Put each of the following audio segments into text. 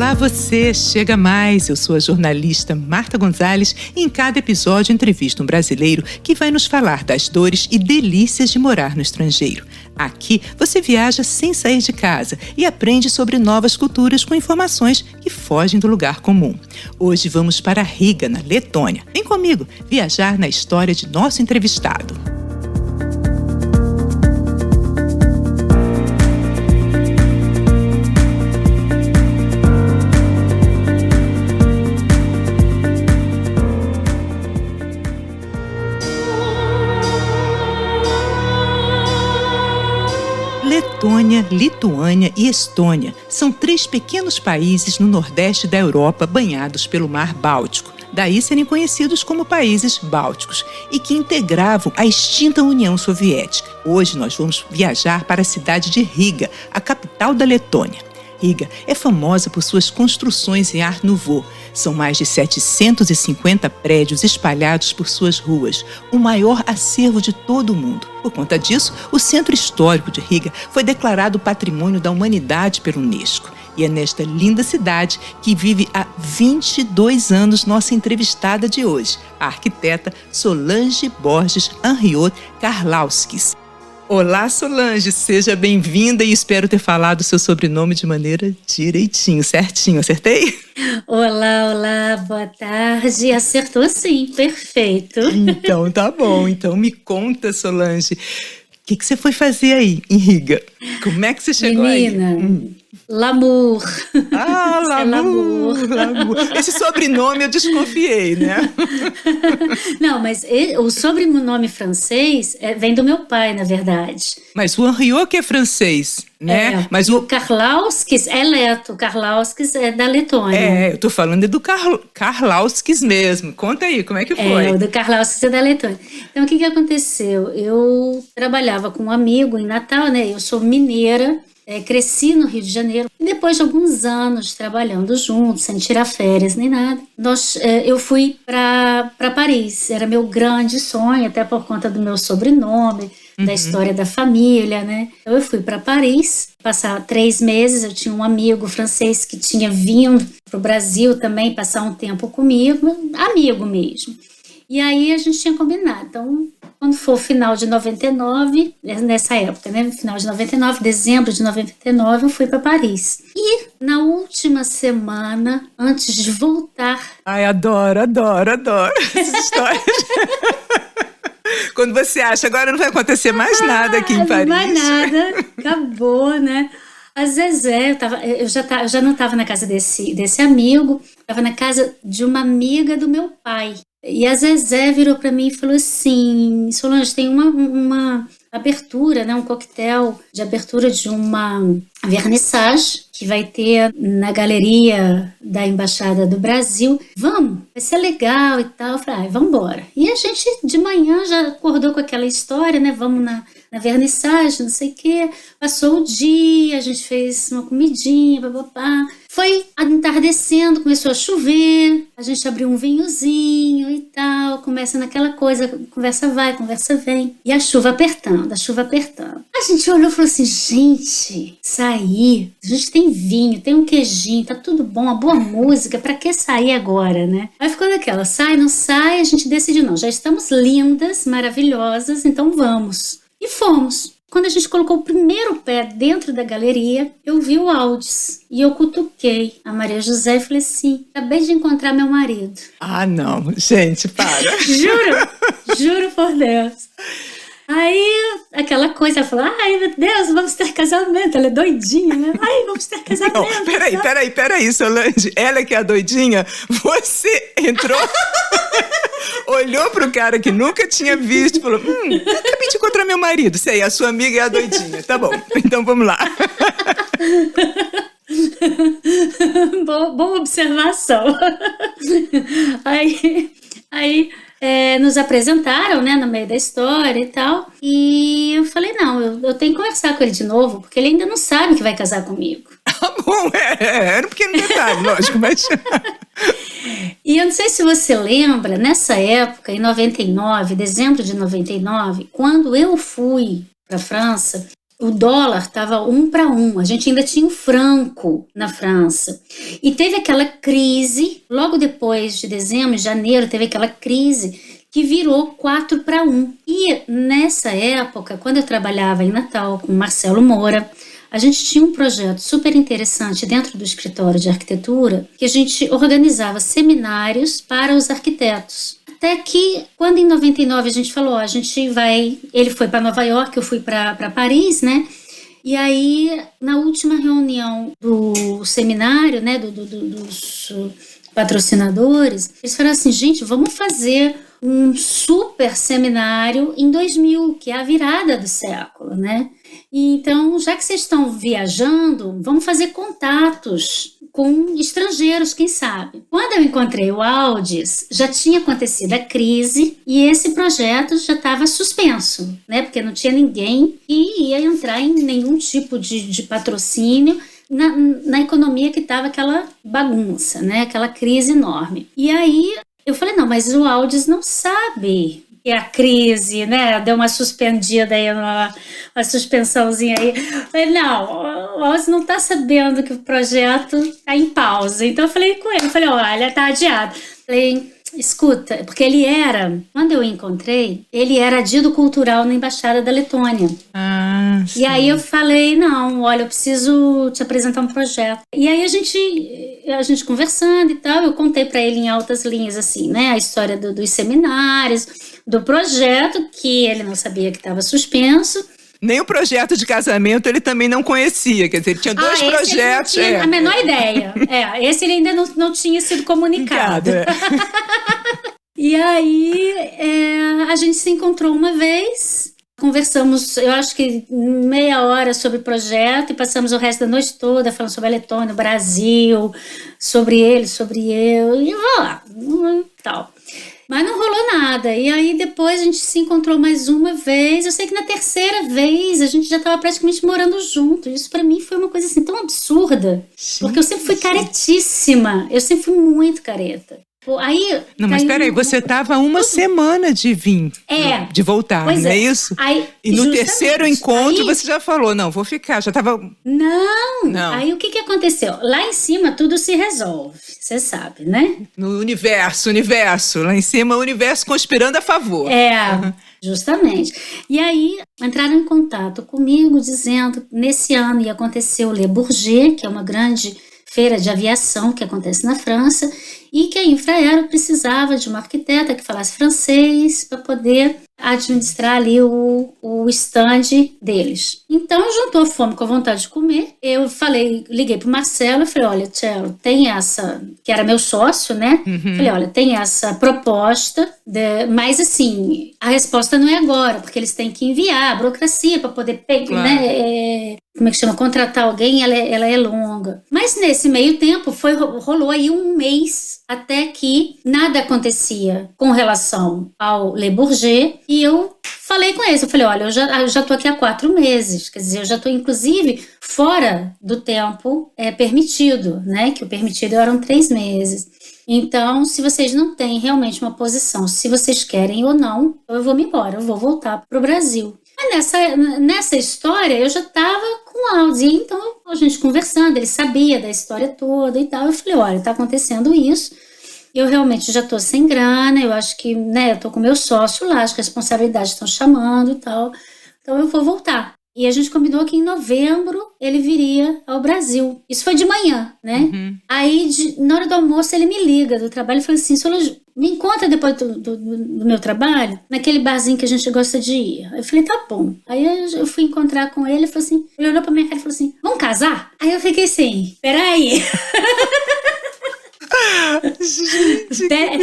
Olá você, chega mais, eu sou a jornalista Marta Gonzalez e em cada episódio entrevisto um brasileiro que vai nos falar das dores e delícias de morar no estrangeiro. Aqui você viaja sem sair de casa e aprende sobre novas culturas com informações que fogem do lugar comum. Hoje vamos para Riga, na Letônia. Vem comigo viajar na história de nosso entrevistado. Letônia, Lituânia e Estônia são 3 pequenos países no nordeste da Europa banhados pelo Mar Báltico, daí serem conhecidos como países bálticos, e que integravam a extinta União Soviética. Hoje nós vamos viajar para a cidade de Riga, a capital da Letônia. Riga é famosa por suas construções em Art Nouveau. São mais de 750 prédios espalhados por suas ruas, o maior acervo de todo o mundo. Por conta disso, o Centro Histórico de Riga foi declarado Patrimônio da Humanidade pela Unesco. E é nesta linda cidade que vive há 22 anos nossa entrevistada de hoje, a arquiteta Solange Borges Henriot-Karlauskas. Olá, Solange, seja bem-vinda e espero ter falado o seu sobrenome de maneira direitinho, certinho, acertei? Olá, boa tarde, acertou sim, perfeito. Então tá bom, então me conta, Solange, o que você foi fazer aí em Riga? Como é que você chegou aí? Menina, Lamour. Ah, Lamour. Esse sobrenome eu desconfiei, né? Não, mas o sobrenome francês vem do meu pai, na verdade. Mas o Henriot que é francês, né? Mas o Karlauskas é leto, Karlauskas é da Letônia. Eu tô falando do Karlauskas mesmo. Conta aí, como é que foi? O do Karlauskas é da Letônia. Então, o que aconteceu? Eu trabalhava com um amigo em Natal, né? Eu sou mineira. Cresci no Rio de Janeiro e depois de alguns anos trabalhando juntos, sem tirar férias nem nada, eu fui para Paris. Era meu grande sonho, até por conta do meu sobrenome, da história da família, né? Então eu fui para Paris, passar 3 meses. Eu tinha um amigo francês que tinha vindo para o Brasil também passar um tempo comigo, amigo mesmo. E aí a gente tinha combinado. Então, quando for o final de 99, nessa época, né? Final de 99, dezembro de 99, eu fui para Paris. E na última semana, antes de voltar... Ai, adoro essas histórias. Quando você acha, agora não vai acontecer mais nada aqui em Paris. Mais nada, acabou, né? A Zezé, eu já não estava na casa desse amigo, estava na casa de uma amiga do meu pai. E a Zezé virou para mim e falou assim: Solange, tem uma abertura, né, um coquetel de abertura de uma vernissage que vai ter na galeria da Embaixada do Brasil. Vamos, vai ser legal e tal. Eu falei, vamos embora. E a gente de manhã já acordou com aquela história, né? Vamos na vernissage, não sei o quê. Passou o dia, a gente fez uma comidinha, papapá. Foi entardecendo, começou a chover, a gente abriu um vinhozinho e tal, começa naquela coisa, conversa vai, conversa vem. E a chuva apertando. A gente olhou e falou assim, gente, sair, a gente tem vinho, tem um queijinho, tá tudo bom, uma boa música, pra que sair agora, né? Aí ficou naquela, sai, não sai, a gente decidiu, não, já estamos lindas, maravilhosas, então vamos. E fomos. Quando a gente colocou o primeiro pé dentro da galeria, eu vi o Aldis e eu cutuquei a Maria José e falei assim, acabei de encontrar meu marido. Ah, não, gente, para. Juro por Deus. Aí, aquela coisa, ela falou, ai meu Deus, vamos ter casamento. Ela é doidinha, né? Ai, vamos ter casamento. Não, peraí, Solange, ela que é a doidinha, você entrou... Olhou pro cara que nunca tinha visto e falou, acabei de encontrar meu marido. Sei, a sua amiga é a doidinha. Tá bom, então vamos lá. Boa observação. Aí nos apresentaram, né, no meio da história e tal. E eu falei, não, eu tenho que conversar com ele de novo, porque ele ainda não sabe que vai casar comigo. Ah, bom, era um pequeno detalhe, lógico, mas... E eu não sei se você lembra, nessa época, em 99, dezembro de 99, quando eu fui para a França, o dólar estava 1 para 1. A gente ainda tinha o franco na França. E teve aquela crise, logo depois de dezembro, janeiro, teve aquela crise que virou 4 para 1. E nessa época, quando eu trabalhava em Natal com Marcelo Moura, a gente tinha um projeto super interessante dentro do escritório de arquitetura, que a gente organizava seminários para os arquitetos. Até que, quando em 99 a gente falou, a gente vai... Ele foi para Nova York, eu fui para Paris, né? E aí, na última reunião do seminário, né, dos patrocinadores, eles falaram assim, gente, vamos fazer um super seminário em 2000, que é a virada do século, né? E então, já que vocês estão viajando, vamos fazer contatos com estrangeiros, quem sabe. Quando eu encontrei o Aldis, já tinha acontecido a crise e esse projeto já estava suspenso, né? Porque não tinha ninguém que ia entrar em nenhum tipo de patrocínio na economia que estava aquela bagunça, né? Aquela crise enorme. E aí eu falei, não, mas o Aldis não sabe que a crise, né? Deu uma suspendida aí, uma suspensãozinha aí. Eu falei, não, o Aldis não está sabendo que o projeto está em pausa. Então eu falei com ele, olha, está adiado. Falei, escuta, porque ele era, quando eu o encontrei, ele era adido cultural na Embaixada da Letônia. Sim. E aí eu falei, não, olha, eu preciso te apresentar um projeto. E aí a gente conversando e tal, eu contei para ele em altas linhas, assim, né, a história dos seminários, do projeto, que ele não sabia que estava suspenso. Nem o projeto de casamento ele também não conhecia, quer dizer, ele tinha dois projetos. Ele não tinha a menor ideia. Esse ele ainda não tinha sido comunicado. E aí a gente se encontrou uma vez, conversamos, eu acho que meia hora sobre o projeto e passamos o resto da noite toda falando sobre a Letônia, o Brasil, sobre ele, sobre eu, e lá, tal. Mas não rolou nada. E aí depois a gente se encontrou mais uma vez. Eu sei que na terceira vez a gente já estava praticamente morando junto. Isso para mim foi uma coisa assim tão absurda. Porque eu sempre fui caretíssima. Eu sempre fui muito careta. Aí, não, mas peraí, você estava uma semana de vir, de voltar, não é isso? Aí, e no terceiro encontro você já falou, não, vou ficar, já estava... Não, aí o que aconteceu? Lá em cima tudo se resolve, você sabe, né? No universo, lá em cima o universo conspirando a favor. Justamente. E aí entraram em contato comigo dizendo que nesse ano ia acontecer o Le Bourget, que é uma grande feira de aviação que acontece na França, e que a Infraero precisava de uma arquiteta que falasse francês para poder administrar ali o stand deles. Então, juntou fome com a vontade de comer. Eu liguei pro Marcelo e falei, olha, Tchelo, tem essa, que era meu sócio, né? Falei, olha, tem essa proposta, mas assim, a resposta não é agora, porque eles têm que enviar a burocracia para poder pegar, né? Como é que chama? Contratar alguém, ela é longa. Mas nesse meio tempo, rolou aí um mês até que nada acontecia com relação ao Le Bourget, e eu falei com eles, eu falei, olha, eu já tô aqui há 4 meses, quer dizer, eu já tô inclusive fora do tempo permitido, né, que o permitido eram 3 meses. Então, se vocês não têm realmente uma posição, se vocês querem ou não, eu vou me embora, eu vou voltar pro Brasil. Mas nessa história, eu já estava com o Aldis, então a gente conversando, ele sabia da história toda e tal, eu falei, olha, tá acontecendo isso, eu realmente já tô sem grana, eu acho que, né, eu tô com meu sócio lá, as responsabilidades estão chamando e tal, então eu vou voltar. E a gente combinou que em novembro ele viria ao Brasil. Isso foi de manhã, né? Aí, na hora do almoço, ele me liga do trabalho e fala assim, Solange, me encontra depois do meu trabalho, naquele barzinho que a gente gosta de ir. Eu falei, tá bom. Aí eu fui encontrar com ele, falou assim, ele olhou pra minha cara e falou assim, vamos casar? Aí eu fiquei assim, peraí. Pera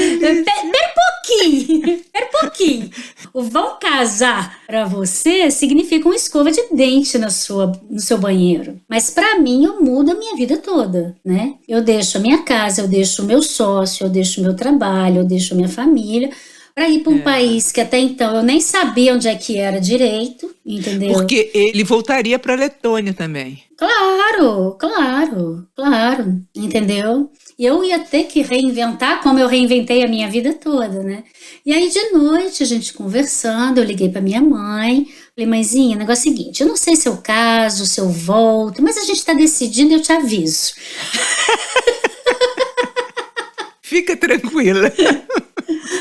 um pouquinho. O vão casar para você significa uma escova de dente no seu banheiro. Mas para mim, eu mudo a minha vida toda, né? Eu deixo a minha casa, eu deixo o meu sócio, eu deixo o meu trabalho, eu deixo a minha família, para ir para um país que até então eu nem sabia onde é que era direito, entendeu? Porque ele voltaria para a Letônia também. Claro, claro, claro, entendeu? E eu ia ter que reinventar como eu reinventei a minha vida toda, né? E aí de noite a gente conversando, eu liguei para minha mãe, falei, mãezinha, o negócio é o seguinte, eu não sei se eu caso, se eu volto, mas a gente está decidindo e eu te aviso. Fica tranquila.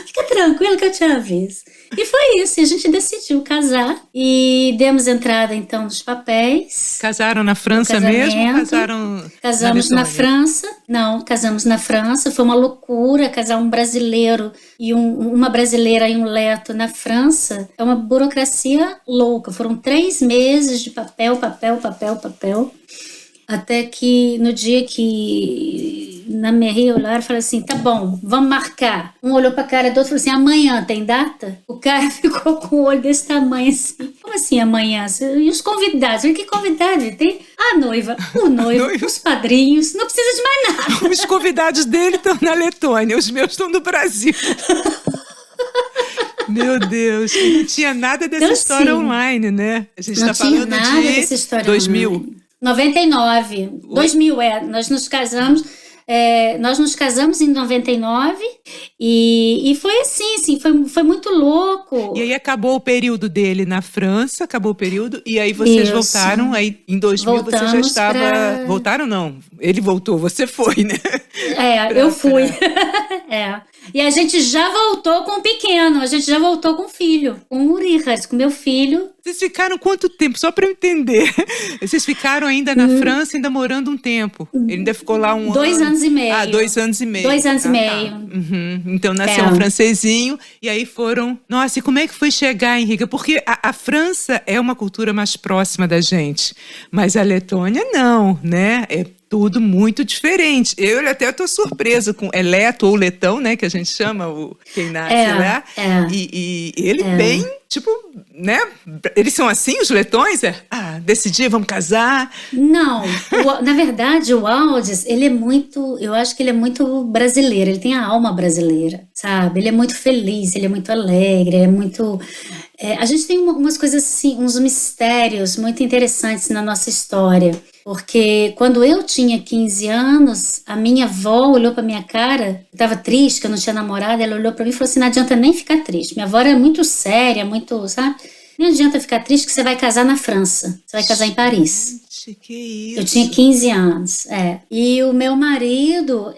Fica tranquila que eu te aviso. E foi isso, e a gente decidiu casar e demos entrada então nos papéis. Casaram na França mesmo ou casaram Casamos na França. Não, casamos na França. Foi uma loucura casar um brasileiro e uma brasileira e um leto na França. É uma burocracia louca. Foram 3 meses de papel. Até que no dia que na mairie olharam e falaram assim, tá bom, vamos marcar. Um olhou pra cara do outro e falou assim, amanhã tem data? O cara ficou com o olho desse tamanho assim. Como assim amanhã? E os convidados? Eu falei, que convidado? Tem a noiva, o noivo, os padrinhos, não precisa de mais nada. Os convidados dele estão na Letônia, os meus estão no Brasil. Meu Deus, não tinha nada dessa história online, né? A gente está falando de 2000. Online. 99, 2000, nós nos casamos em 99 e foi assim, foi muito louco. E aí acabou o período dele na França, acabou o período, e aí vocês voltaram, aí em 2000 voltamos você já estava... Voltaram não, ele voltou, você foi, né? Eu fui. E a gente já voltou com o pequeno, a gente já voltou com o filho, com o Richard, com meu filho. Vocês ficaram quanto tempo? Só para eu entender. Vocês ficaram ainda na França, ainda morando um tempo. Ele ainda ficou lá 2 anos e meio. 2 anos e meio. 2 anos e meio. Tá. Uhum. Então nasceu um francesinho e aí foram... Nossa, e como é que foi chegar, Henrique? Porque a França é uma cultura mais próxima da gente, mas a Letônia não, né? É tudo muito diferente. Eu até estou surpresa com leto ou letão, né? Que a gente chama quem nasce lá. E ele bem, tipo, né? Eles são assim, os letões? Decidi, vamos casar. Não, na verdade, o Aldis, ele é muito, eu acho que ele é muito brasileiro, ele tem a alma brasileira, sabe? Ele é muito feliz, ele é muito alegre, é muito... a gente tem umas coisas assim, uns mistérios muito interessantes na nossa história. Porque quando eu tinha 15 anos, a minha avó olhou pra minha cara, eu tava triste, que eu não tinha namorado, ela olhou pra mim e falou assim, não adianta nem ficar triste. Minha avó era muito séria, muito, sabe? Não adianta ficar triste que você vai casar na França, você vai casar em Paris. Gente, que isso? Eu tinha 15 anos, E o meu marido,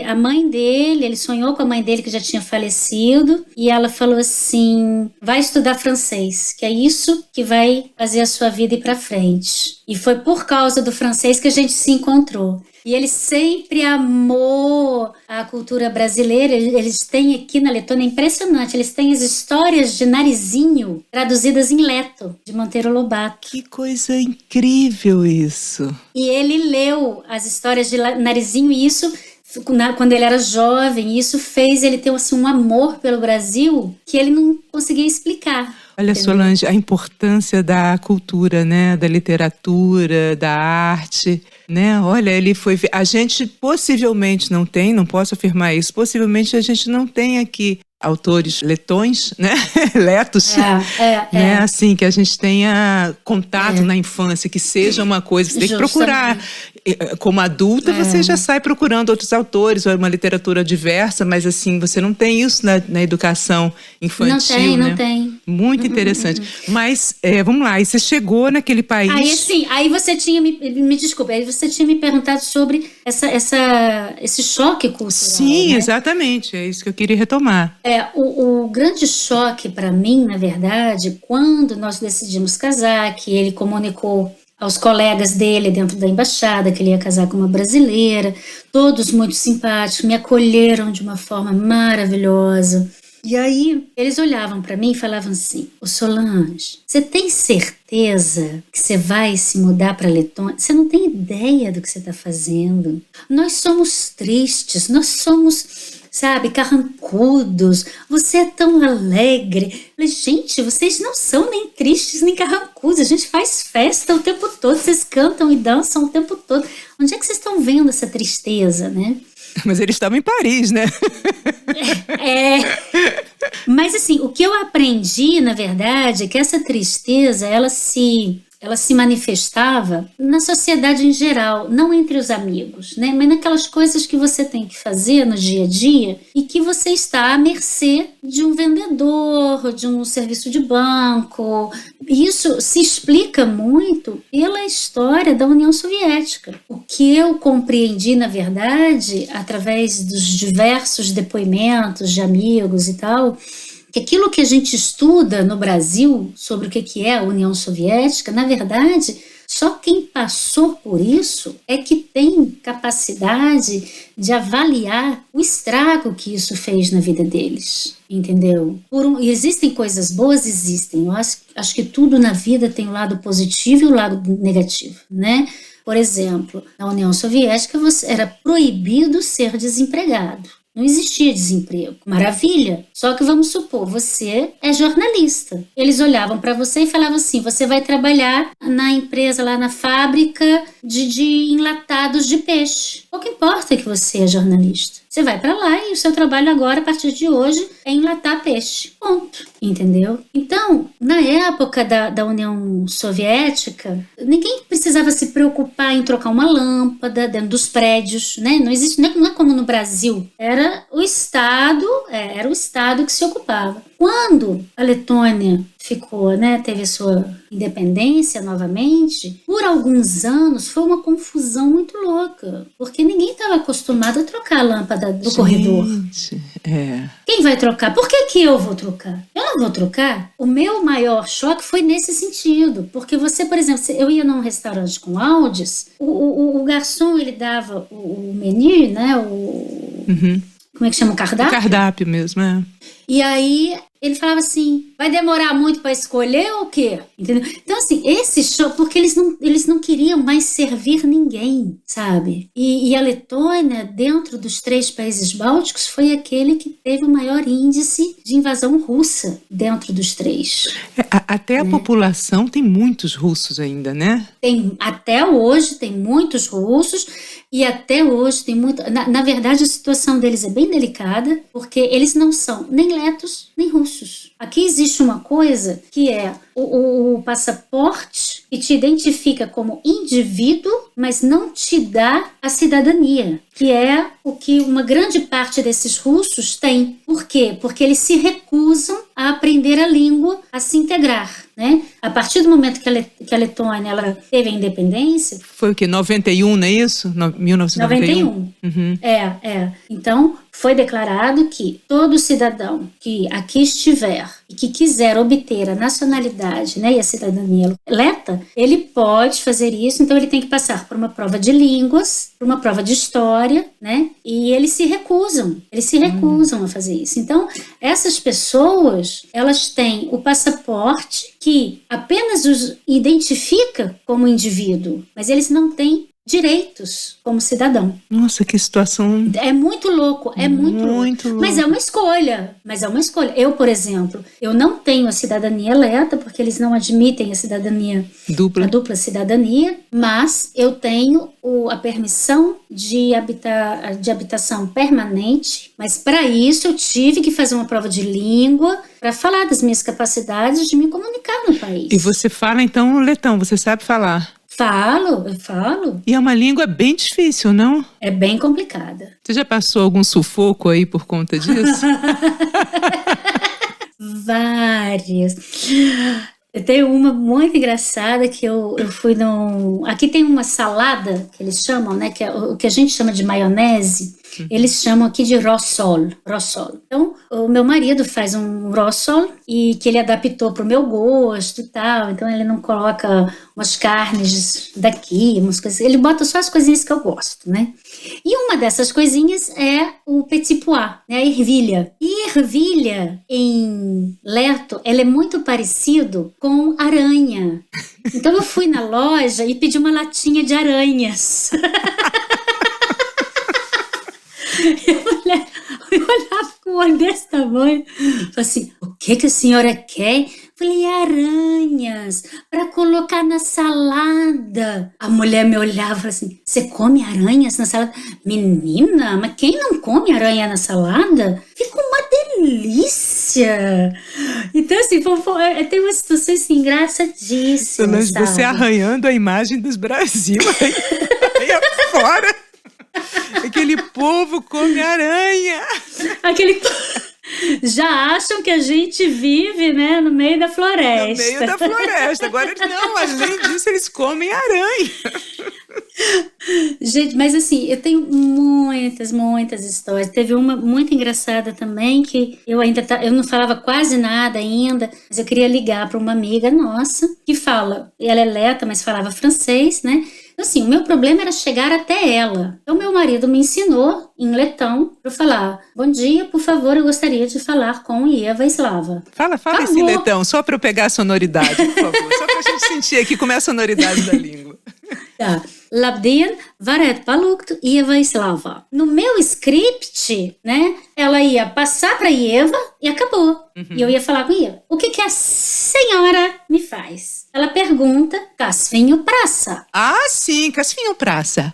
a mãe dele, ele sonhou com a mãe dele que já tinha falecido, e ela falou assim, vai estudar francês, que é isso que vai fazer a sua vida ir pra frente. E foi por causa do francês que a gente se encontrou. E ele sempre amou a cultura brasileira. Eles têm aqui na Letônia, é impressionante, eles têm as histórias de Narizinho traduzidas em leto, de Monteiro Lobato. Que coisa incrível isso! E ele leu as histórias de Narizinho e isso... Quando ele era jovem, isso fez ele ter assim, um amor pelo Brasil que ele não conseguia explicar. Olha, Solange, a importância da cultura, né? Da literatura, da arte, né? Olha, ele foi... A gente possivelmente não posso afirmar isso, possivelmente a gente não tem aqui autores letões, né? Letos, né? Assim, que a gente tenha contato na infância, que seja uma coisa, você tem que procurar. Como adulta, você já sai procurando outros autores, ou uma literatura diversa, mas assim, você não tem isso na educação infantil, Não tem. Muito interessante. Mas, vamos lá, e você chegou naquele país... Aí você tinha me desculpa, aí você tinha me perguntado sobre esse choque cultural. Sim, né? Exatamente, é isso que eu queria retomar. O grande choque para mim, na verdade, quando nós decidimos casar, que ele comunicou aos colegas dele dentro da embaixada que ele ia casar com uma brasileira, todos muito simpáticos, me acolheram de uma forma maravilhosa. E aí eles olhavam para mim e falavam assim, ô Solange, você tem certeza que você vai se mudar para Letônia? Você não tem ideia do que você está fazendo. Nós somos tristes, nós somos... sabe, carrancudos, você é tão alegre. Eu falei, gente, vocês não são nem tristes nem carrancudos, a gente faz festa o tempo todo, vocês cantam e dançam o tempo todo. Onde é que vocês estão vendo essa tristeza, né? Mas eles estavam em Paris, né? Mas assim, o que eu aprendi, na verdade, é que essa tristeza, ela se manifestava na sociedade em geral, não entre os amigos, né? Mas naquelas coisas que você tem que fazer no dia a dia e que você está à mercê de um vendedor, de um serviço de banco. Isso se explica muito pela história da União Soviética. O que eu compreendi, na verdade, através dos diversos depoimentos de amigos e tal, que aquilo que a gente estuda no Brasil sobre o que é a União Soviética, na verdade, só quem passou por isso é que tem capacidade de avaliar o estrago que isso fez na vida deles, entendeu? E existem coisas boas? Existem. Eu acho que tudo na vida tem o lado positivo e o lado negativo, né? Por exemplo, na União Soviética era proibido ser desempregado. Não existia desemprego. Maravilha. Só que vamos supor, você é jornalista. Eles olhavam para você e falavam assim, você vai trabalhar na empresa, lá na fábrica de enlatados de peixe. Pouco importa que você é jornalista. Você vai para lá e o seu trabalho agora, a partir de hoje, é enlatar peixe. Ponto. Entendeu? Então, na época da União Soviética, ninguém precisava se preocupar em trocar uma lâmpada dentro dos prédios, né? Não existe, não é como no Brasil. Era o Estado que se ocupava. Quando a Letônia ficou, né, teve a sua independência novamente, por alguns anos foi uma confusão muito louca, porque ninguém estava acostumado a trocar a lâmpada do corredor. Quem vai trocar? Por que eu vou trocar? Eu não vou trocar. O meu maior choque foi nesse sentido, porque você, por exemplo, eu ia num restaurante com Audis, o garçom, ele dava o menu, né, como é que chama? O cardápio? O cardápio mesmo, é. E aí ele falava assim, vai demorar muito para escolher ou o quê? Entendeu? Então assim, esse show, porque eles não queriam mais servir ninguém, sabe? E a Letônia, dentro dos 3 países bálticos, foi aquele que teve o maior índice de invasão russa dentro dos 3. Até a população tem muitos russos ainda, né? Até hoje tem muitos russos e até hoje tem muito... Na verdade, a situação deles é bem delicada, porque eles não são nem letos nem russos. Aqui existe uma coisa que é o passaporte que te identifica como indivíduo, mas não te dá a cidadania, que é o que uma grande parte desses russos tem. Por quê? Porque eles se recusam a aprender a língua, a se integrar, né? A partir do momento que a Letônia ela teve a independência... Foi o quê? 91, não é isso? 1991? 91. Então, foi declarado que todo cidadão que aqui estiver e que quiser obter a nacionalidade, né, e a cidadania leta, ele pode fazer isso, então ele tem que passar por uma prova de línguas, por uma prova de história, né, e eles se recusam a fazer isso. Então, essas pessoas, elas têm o passaporte que apenas os identifica como indivíduo, mas eles não têm direitos como cidadão. Nossa, que situação... É muito louco, muito louco. Mas é uma escolha, Eu, por exemplo, eu não tenho a cidadania leta, porque eles não admitem a cidadania dupla. A dupla cidadania, mas eu tenho a permissão de habitação permanente, mas para isso eu tive que fazer uma prova de língua para falar das minhas capacidades de me comunicar no país. E você fala então letão, você sabe falar? Eu falo. E é uma língua bem difícil, não? É bem complicada. Você já passou algum sufoco aí por conta disso? Várias. Eu tenho uma muito engraçada que eu fui Aqui tem uma salada que eles chamam, né? Que é o que a gente chama de maionese. Eles chamam aqui de rossol. Então, o meu marido faz um rossol e que ele adaptou para o meu gosto e tal. Então, ele não coloca umas carnes daqui, umas coisas. Ele bota só as coisinhas que eu gosto, né? E uma dessas coisinhas é o petit pois, né? A ervilha. E ervilha, em leto, ela é muito parecido com aranha. Então, eu fui na loja e pedi uma latinha de aranhas. Eu olhava com o olho desse tamanho, falei assim, o que a senhora quer? Falei, aranhas, para colocar na salada. A mulher me olhava e falou assim, você come aranhas na salada? Menina, mas quem não come aranha na salada? Fica uma delícia. Então, assim, tem umas situações assim, engraçadíssimas, Solange, sabe? você arranhando a imagem dos Brasil aí afora. Aquele povo come aranha. Aquele... Já acham que a gente vive, né, no meio da floresta. No meio da floresta. Agora, não, além disso, eles comem aranha. Gente, mas assim, eu tenho muitas histórias. Teve uma muito engraçada também, que eu não falava quase nada ainda, mas eu queria ligar para uma amiga nossa, que ela é leta, mas falava francês, né? Assim, o meu problema era chegar até ela. Então, meu marido me ensinou em letão para falar: bom dia, por favor, eu gostaria de falar com Ieva Slava. Fala esse letão, só para eu pegar a sonoridade, por favor. Só para a gente sentir aqui como é a sonoridade da língua. Tá. Labdien, varet palukt, Ieva Slava. No meu script, né, ela ia passar para Ieva e acabou. E eu ia falar com Ieva. O que a senhora me faz? Ela pergunta, Casfinho Praça. Ah, sim, Casfinho Praça.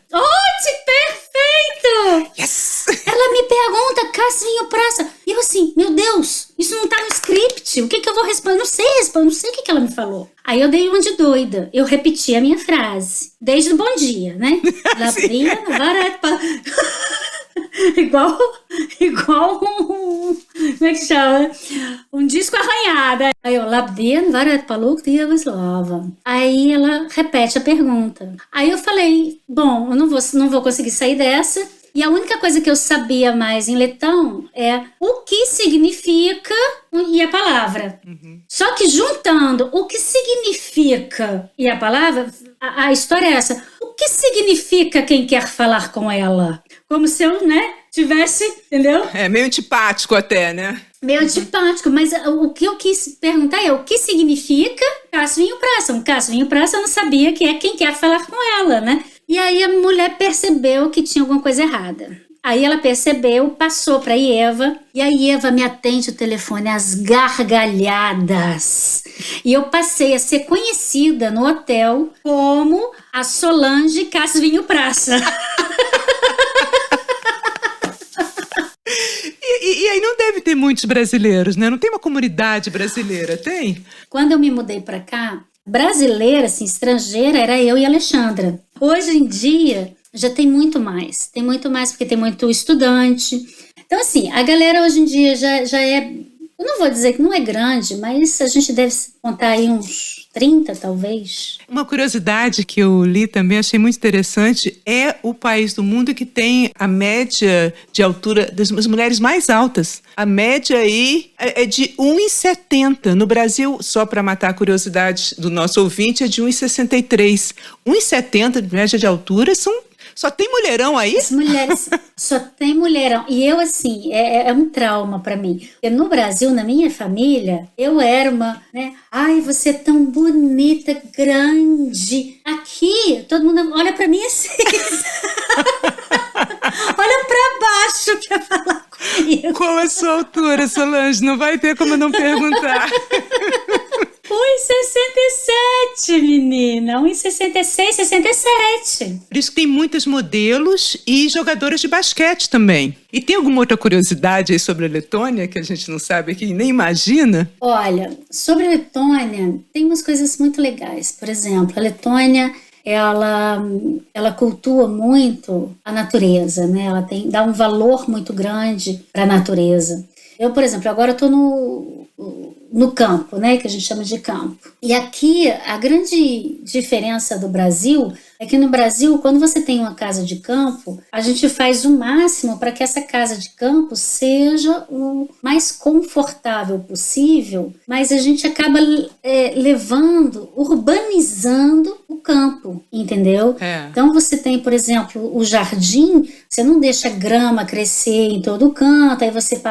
Perfeito! Yes! Ela me pergunta, Casfinho Praça. E eu assim, meu Deus, isso não tá no script. O que eu vou responder? Eu não sei o que ela me falou. Aí eu dei uma de doida. Eu repeti a minha frase. Desde o bom dia, né? Labrinha, vareta. Igual um... Como é que chama? Um disco arranhado. Aí eu, Labdien, varet paluk, Slava. Aí ela repete a pergunta. Aí eu falei, bom, eu não vou conseguir sair dessa. E a única coisa que eu sabia mais em letão é o que significa e a palavra. Só que juntando o que significa e a palavra, a história é essa. O que significa quem quer falar com ela? Como se eu, né, tivesse, entendeu? É meio antipático até, né? Meio antipático, mas o que eu quis perguntar é o que significa Casvinho Praça. Um Casvinho Praça eu não sabia que é quem quer falar com ela, né? E aí a mulher percebeu que tinha alguma coisa errada. Aí ela percebeu, passou para a Ieva, e a Ieva me atende o telefone às gargalhadas. E eu passei a ser conhecida no hotel como a Solange Casvinho Praça. E aí não deve ter muitos brasileiros, né? Não tem uma comunidade brasileira, tem? Quando eu me mudei para cá, brasileira, assim, estrangeira, era eu e a Alexandra. Hoje em dia, já tem muito mais. Tem muito mais porque tem muito estudante. Então, assim, a galera hoje em dia já é... Eu não vou dizer que não é grande, mas a gente deve contar aí uns 30, talvez. Uma curiosidade que eu li também, achei muito interessante, é o país do mundo que tem a média de altura das mulheres mais altas. A média aí é de 1,70. No Brasil, só para matar a curiosidade do nosso ouvinte, é de 1,63. 1,70 de média de altura só tem mulherão aí? As mulheres só tem mulherão. E eu, assim, é um trauma pra mim. Porque no Brasil, na minha família, eu era uma, né? Ai, você é tão bonita, grande. Aqui, todo mundo olha pra mim assim. Olha pra baixo pra falar comigo. Qual a sua altura, Solange? Não vai ter como não perguntar. 1,67, menina. 1,66, 67. Por isso que tem muitos modelos e jogadoras de basquete também. E tem alguma outra curiosidade aí sobre a Letônia que a gente não sabe aqui, nem imagina? Olha, sobre a Letônia, tem umas coisas muito legais. Por exemplo, a Letônia, ela cultua muito a natureza, né? Ela dá um valor muito grande para a natureza. Eu, por exemplo, agora estou no campo, né, que a gente chama de campo. E aqui, a grande diferença do Brasil é que no Brasil, quando você tem uma casa de campo, a gente faz o máximo para que essa casa de campo seja o mais confortável possível, mas a gente acaba urbanizando o campo, entendeu? Então você tem, por exemplo, o jardim, você não deixa grama crescer em todo o canto, aí você...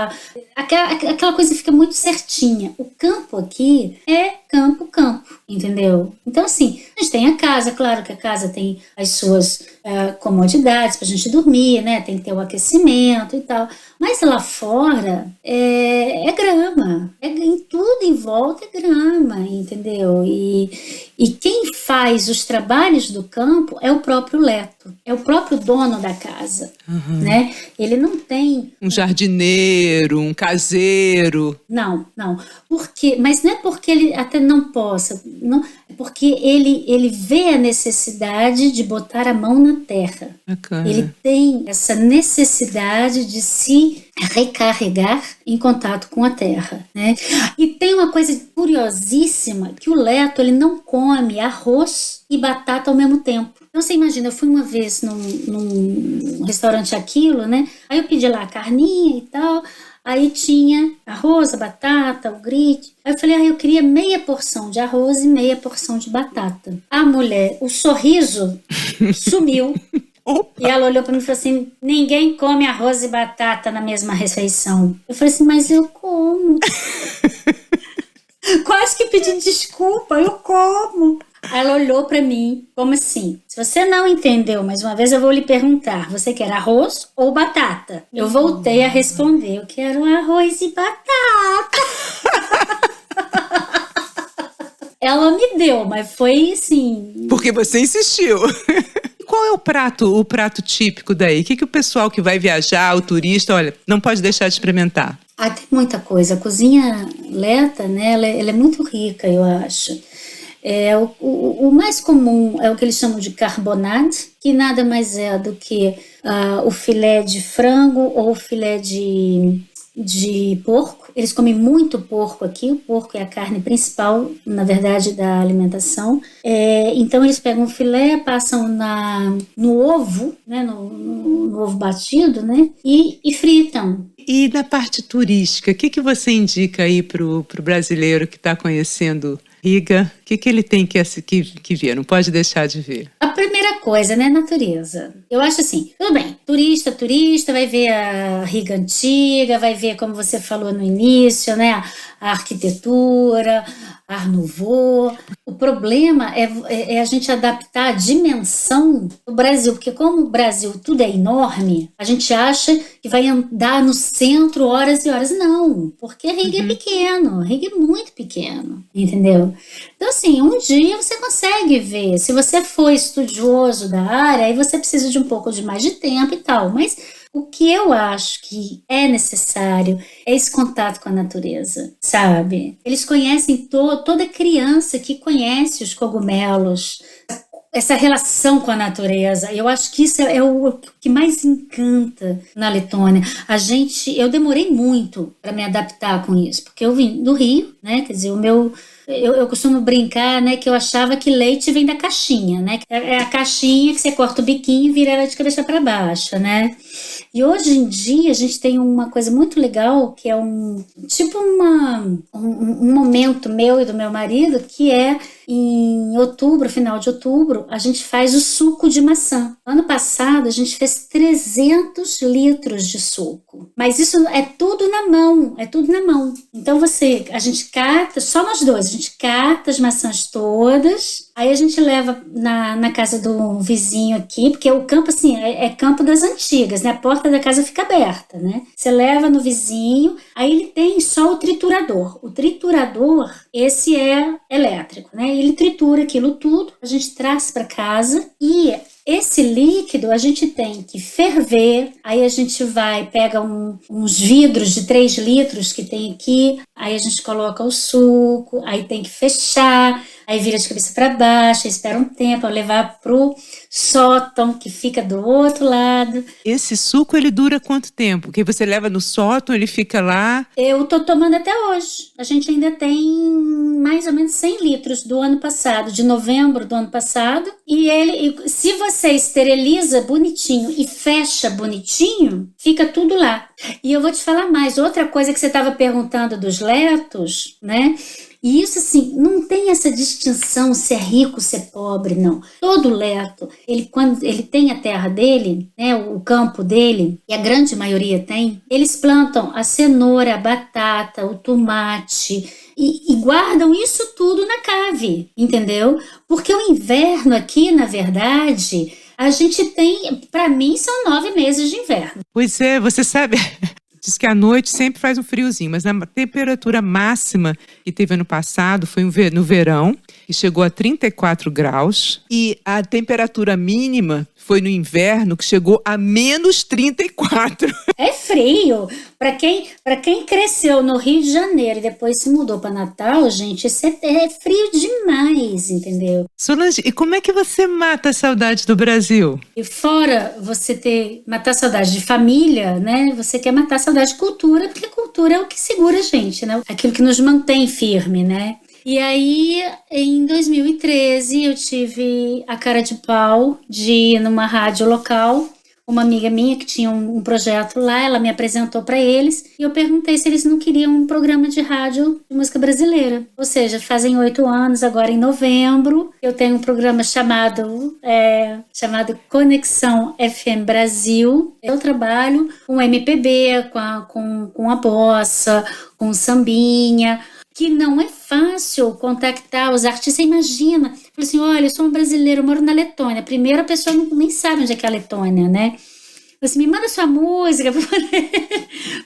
Aquela coisa fica muito certinha. O campo aqui é campo, entendeu? Então, assim, A gente tem a casa, claro que a casa tem as suas comodidades para a gente dormir, né? Tem que ter o aquecimento e tal. Mas lá fora é grama, em tudo em volta é grama, entendeu? E quem faz os trabalhos do campo é o próprio leto, é o próprio dono da casa, né? Ele não tem um jardineiro, um caseiro. Não, mas não é porque ele até não possa, não, é porque ele vê a necessidade de botar a mão na terra. Bacana. Ele tem essa necessidade de se recarregar em contato com a terra, né? E tem uma coisa curiosíssima, que o leto ele não come arroz e batata ao mesmo tempo. Então você imagina, eu fui uma vez num restaurante Aquilo, né? Aí eu pedi lá a carninha e tal, aí tinha arroz, a batata, o grite. Aí eu falei, eu queria meia porção de arroz e meia porção de batata. A mulher, o sorriso sumiu. Opa. E ela olhou para mim e falou assim, ninguém come arroz e batata na mesma refeição. Eu falei assim, mas eu como. Quase que pedi desculpa, eu como. Aí ela olhou para mim, como assim? Se você não entendeu, mais uma vez eu vou lhe perguntar, você quer arroz ou batata? Eu voltei a responder, eu quero arroz e batata. Ela me deu, mas foi assim... Porque você insistiu. Qual é o prato típico daí? O que o pessoal que vai viajar, o turista, olha, não pode deixar de experimentar? Tem muita coisa. A cozinha leta, né, ela é muito rica, eu acho. O mais comum é o que eles chamam de carbonade, que nada mais é do que o filé de frango ou o filé de porco. Eles comem muito porco aqui, o porco é a carne principal, na verdade, da alimentação. Então eles pegam o filé, passam no ovo, né, no ovo batido, né, e fritam. E na parte turística, o que você indica aí pro brasileiro que está conhecendo Riga? O que ele tem que ver? Não pode deixar de ver. A primeira coisa, né, natureza. Eu acho assim, tudo bem, turista, vai ver a Riga antiga, vai ver, como você falou no início, né, a arquitetura, Art Nouveau. O problema é a gente adaptar a dimensão do Brasil, porque como o Brasil tudo é enorme, a gente acha que vai andar no centro horas e horas. Não, porque Riga é pequeno, Riga é muito pequeno, entendeu? Então assim, um dia você consegue ver, se você for estudioso da área, aí você precisa de um pouco de mais de tempo e tal, mas o que eu acho que é necessário é esse contato com a natureza, sabe? Eles conhecem, toda criança que conhece os cogumelos, essa relação com a natureza. Eu acho que isso é o que mais encanta na Letônia. Eu demorei muito para me adaptar com isso, porque eu vim do Rio, né? Quer dizer, eu costumo brincar, né, que eu achava que leite vem da caixinha, né? É a caixinha que você corta o biquinho e vira ela de cabeça para baixo, né? E hoje em dia a gente tem uma coisa muito legal, que é um momento meu e do meu marido, que é em outubro, final de outubro, a gente faz o suco de maçã. Ano passado a gente fez 300 litros de suco, mas isso é tudo na mão, Então a gente cata, só nós dois, a gente cata as maçãs todas, aí a gente leva na casa do vizinho aqui, porque o campo assim é campo das antigas, né? A porta da casa fica aberta, né? Você leva no vizinho, aí ele tem só o triturador. O triturador, esse é elétrico, né? Ele tritura aquilo tudo, a gente traz para casa e esse líquido a gente tem que ferver, aí a gente pega uns vidros de 3 litros que tem aqui, aí a gente coloca o suco, aí tem que fechar, aí vira de cabeça para baixo, espera um tempo, levar pro sótão que fica do outro lado. Esse suco ele dura quanto tempo? Porque você leva no sótão, ele fica lá? Eu tô tomando até hoje. A gente ainda tem mais ou menos 100 litros do ano passado, de novembro do ano passado. E se você esteriliza bonitinho e fecha bonitinho, fica tudo lá. E eu vou te falar mais. Outra coisa que você estava perguntando dos letos, né? E isso, assim, não tem essa distinção se é rico, se é pobre, não. Todo leto, quando ele tem a terra dele, né, o campo dele, e a grande maioria tem, eles plantam a cenoura, a batata, o tomate, e guardam isso tudo na cave, entendeu? Porque o inverno aqui, na verdade, a gente tem, para mim, são 9 meses de inverno. Pois é, você sabe... Diz que à noite sempre faz um friozinho, mas a temperatura máxima que teve ano passado foi no verão, que chegou a 34 graus. E a temperatura mínima foi no inverno, que chegou a menos 34. É frio. Para quem cresceu no Rio de Janeiro e depois se mudou para Natal, gente, isso é frio demais, entendeu? Solange, e como é que você mata a saudade do Brasil? E fora você matar a saudade de família, né? Você quer matar a saudade de cultura, porque cultura é o que segura a gente, né? Aquilo que nos mantém firme, né? E aí, em 2013, eu tive a cara de pau de ir numa rádio local. Uma amiga minha que tinha um projeto lá, ela me apresentou para eles e eu perguntei se eles não queriam um programa de rádio de música brasileira. Ou seja, fazem 8 anos, agora em novembro, eu tenho um programa chamado Conexão FM Brasil. Eu trabalho com MPB, com a bossa, com sambinha, que não é fácil contactar os artistas. Você imagina, falei assim, olha, eu sou uma brasileira, eu moro na Letônia. Primeiro, a pessoa nem sabe onde é que é a Letônia, né? Falei assim, me manda sua música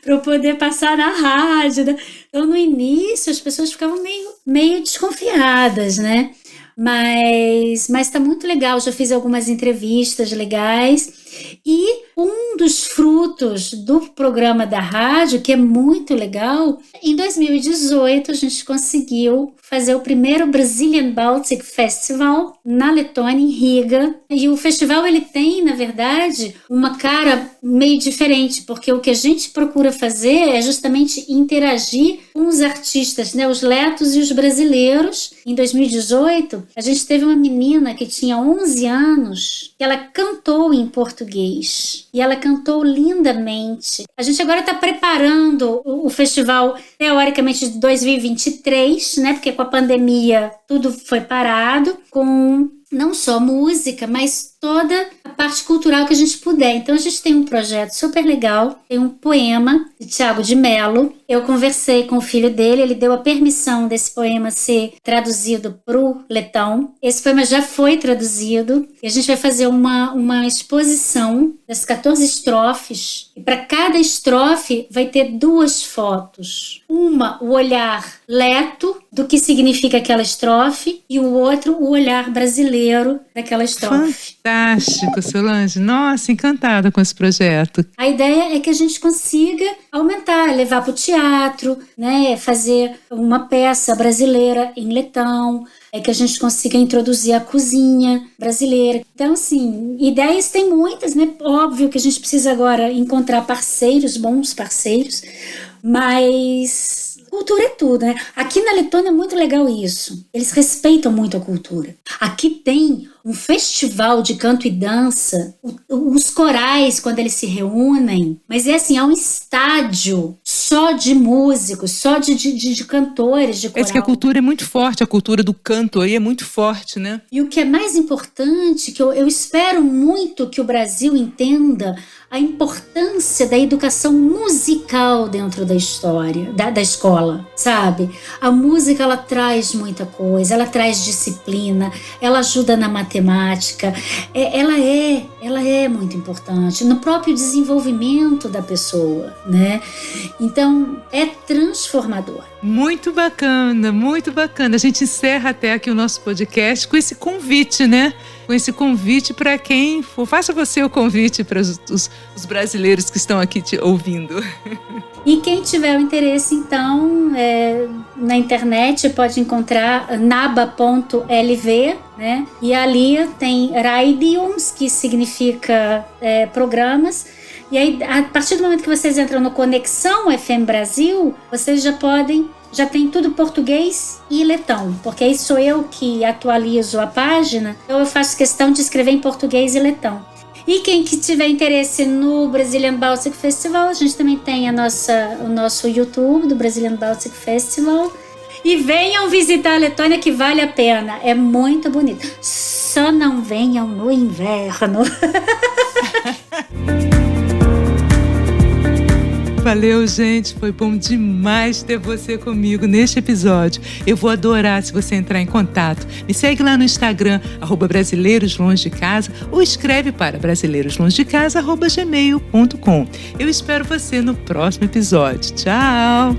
para eu poder passar na rádio, né? Então, no início, as pessoas ficavam meio desconfiadas, né? Mas está muito legal, já fiz algumas entrevistas legais. E um dos frutos do programa da rádio, que é muito legal, em 2018 a gente conseguiu fazer o primeiro Brazilian Baltic Festival na Letônia, em Riga. E o festival ele tem, na verdade, uma cara meio diferente, porque o que a gente procura fazer é justamente interagir com os artistas, né, os letos e os brasileiros. Em 2018, a gente teve uma menina que tinha 11 anos, que ela cantou em português. E ela cantou lindamente. A gente agora está preparando o festival, teoricamente, de 2023, né? Porque com a pandemia tudo foi parado, com não só música, mas toda a parte cultural que a gente puder. Então a gente tem um projeto super legal, tem um poema de Thiago de Mello. Eu conversei com o filho dele, ele deu a permissão desse poema ser traduzido para o letão. Esse poema já foi traduzido e a gente vai fazer uma exposição das 14 estrofes. E para cada estrofe vai ter 2 fotos. Uma, o olhar leto do que significa aquela estrofe e o outro, o olhar brasileiro daquela estrofe. Fantástico, Solange. Nossa, encantada com esse projeto. A ideia é que a gente consiga aumentar, levar para o teatro, né, fazer uma peça brasileira em letão, que a gente consiga introduzir a cozinha brasileira. Então, assim, ideias tem muitas, né? Óbvio que a gente precisa agora encontrar parceiros, bons parceiros, mas cultura é tudo, né? Aqui na Letônia é muito legal isso. Eles respeitam muito a cultura. Aqui tem um festival de canto e dança, os corais, quando eles se reúnem, mas é assim, é um estádio só de músicos, só de cantores, de coral. É que a cultura é muito forte, a cultura do canto aí é muito forte, né? E o que é mais importante, que eu espero muito que o Brasil entenda a importância da educação musical dentro da história, da escola, sabe? A música, ela traz muita coisa, ela traz disciplina, ela ajuda na matemática, ela é muito importante no próprio desenvolvimento da pessoa, né? Então, é transformador. Muito bacana, muito bacana. A gente encerra até aqui o nosso podcast com esse convite, né? Com esse convite para quem for. Faça você o convite para os brasileiros que estão aqui te ouvindo. E quem tiver o interesse, então, na internet pode encontrar naba.lv, né? E ali tem Radiums, que significa programas. E aí, a partir do momento que vocês entram no Conexão FM Brasil, vocês já tem tudo português e letão, porque aí sou eu que atualizo a página, então eu faço questão de escrever em português e letão. E quem que tiver interesse no Brazilian Baltic Festival, a gente também tem o nosso YouTube do Brazilian Baltic Festival. E venham visitar a Letônia, que vale a pena. É muito bonito. Só não venham no inverno. Valeu, gente. Foi bom demais ter você comigo neste episódio. Eu vou adorar se você entrar em contato. Me segue lá no Instagram, @brasileiroslongedecasa, ou escreve para brasileiroslongedecasa@gmail.com. Eu espero você no próximo episódio. Tchau!